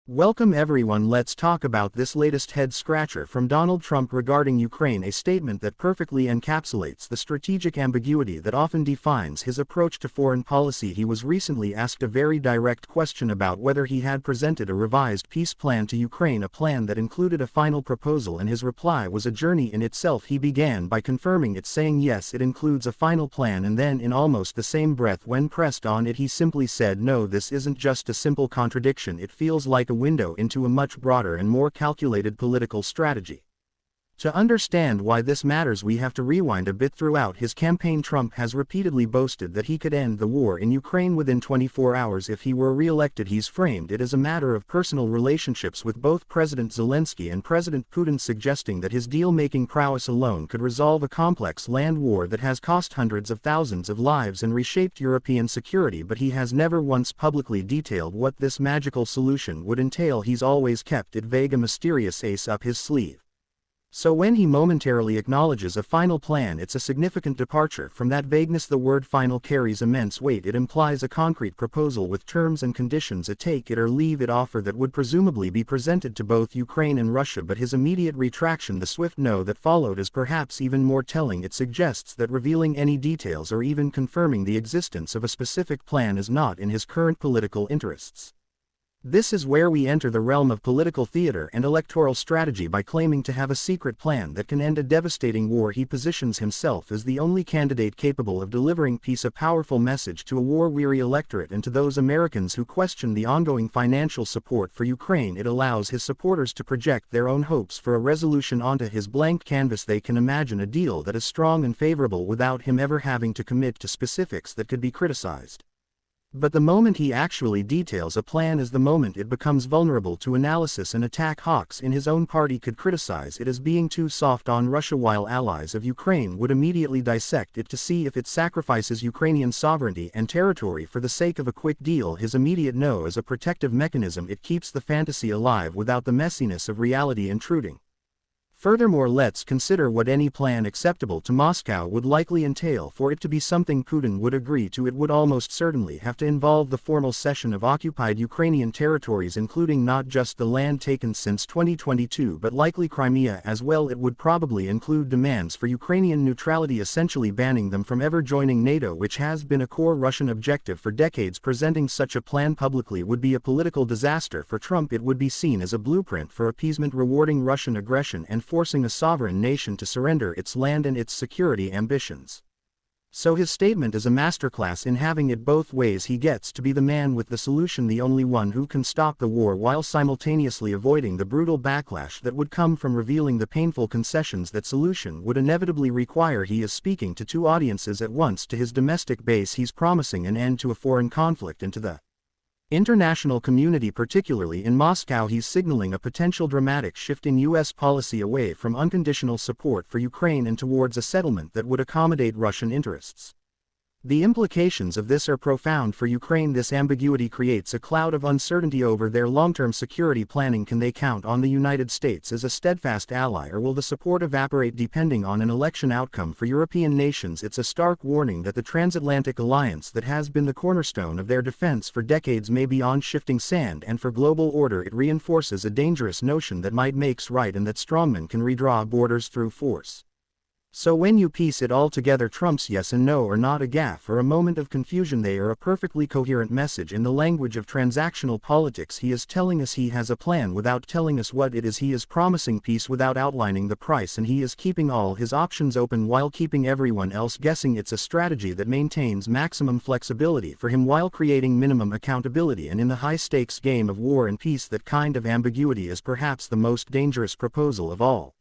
Welcome everyone. Let's talk about this latest head-scratcher from Donald Trump regarding Ukraine, a statement that perfectly encapsulates the strategic ambiguity that often defines his approach to foreign policy. He was recently asked a very direct question about whether he had presented a revised peace plan to Ukraine, a plan that included a final proposal, and his reply was a journey in itself. He began by confirming it, saying yes, it includes a final plan, and then in almost the same breath when pressed on it he simply said no, this isn't just a simple contradiction, it feels like a window into a much broader and more calculated political strategy. To understand why this matters, we have to rewind a bit. Throughout his campaign, Trump has repeatedly boasted that he could end the war in Ukraine within 24 hours if he were re-elected. He's framed it as a matter of personal relationships with both President Zelenskyy and President Putin, suggesting that his deal-making prowess alone could resolve a complex land war that has cost hundreds of thousands of lives and reshaped European security. But he has never once publicly detailed what this magical solution would entail. He's always kept it vague, a mysterious ace up his sleeve. So when he momentarily acknowledges a final plan, it's a significant departure from that vagueness. The word final carries immense weight. It implies a concrete proposal with terms and conditions, a take it or leave it offer that would presumably be presented to both Ukraine and Russia. But his immediate retraction, the swift no that followed, is perhaps even more telling. It suggests that revealing any details or even confirming the existence of a specific plan is not in his current political interests. This is where we enter the realm of political theater and electoral strategy. By claiming to have a secret plan that can end a devastating war, he positions himself as the only candidate capable of delivering peace, a powerful message to a war-weary electorate and to those Americans who question the ongoing financial support for Ukraine. It allows his supporters to project their own hopes for a resolution onto his blank canvas. They can imagine a deal that is strong and favorable without him ever having to commit to specifics that could be criticized. But the moment he actually details a plan is the moment it becomes vulnerable to analysis and attack. Hawks in his own party could criticize it as being too soft on Russia, while allies of Ukraine would immediately dissect it to see if it sacrifices Ukrainian sovereignty and territory for the sake of a quick deal. His immediate no is a protective mechanism. It keeps the fantasy alive without the messiness of reality intruding. Furthermore, let's consider what any plan acceptable to Moscow would likely entail. For it to be something Putin would agree to, it would almost certainly have to involve the formal cession of occupied Ukrainian territories, including not just the land taken since 2022 but likely Crimea as well. It would probably include demands for Ukrainian neutrality, essentially banning them from ever joining NATO, which has been a core Russian objective for decades. Presenting such a plan publicly would be a political disaster for Trump. It would be seen as a blueprint for appeasement, rewarding Russian aggression and forcing a sovereign nation to surrender its land and its security ambitions. So his statement is a masterclass in having it both ways. He gets to be the man with the solution, the only one who can stop the war, while simultaneously avoiding the brutal backlash that would come from revealing the painful concessions that solution would inevitably require. He is speaking to two audiences at once. To his domestic base, he's promising an end to a foreign conflict, and to the international community, particularly in Moscow, he's signaling a potential dramatic shift in U.S. policy away from unconditional support for Ukraine and towards a settlement that would accommodate Russian interests. The implications of this are profound for Ukraine. This ambiguity creates a cloud of uncertainty over their long-term security planning. Can they count on the United States as a steadfast ally, or will the support evaporate depending on an election outcome? For European nations, it's a stark warning that the transatlantic alliance that has been the cornerstone of their defense for decades may be on shifting sand, and for global order it reinforces a dangerous notion that might makes right and that strongmen can redraw borders through force. So when you piece it all together, Trump's yes and no are not a gaffe or a moment of confusion. They are a perfectly coherent message. In the language of transactional politics, he is telling us he has a plan without telling us what it is. He is promising peace without outlining the price, and he is keeping all his options open while keeping everyone else guessing. It's a strategy that maintains maximum flexibility for him while creating minimum accountability. And in the high-stakes game of war and peace, that kind of ambiguity is perhaps the most dangerous proposal of all.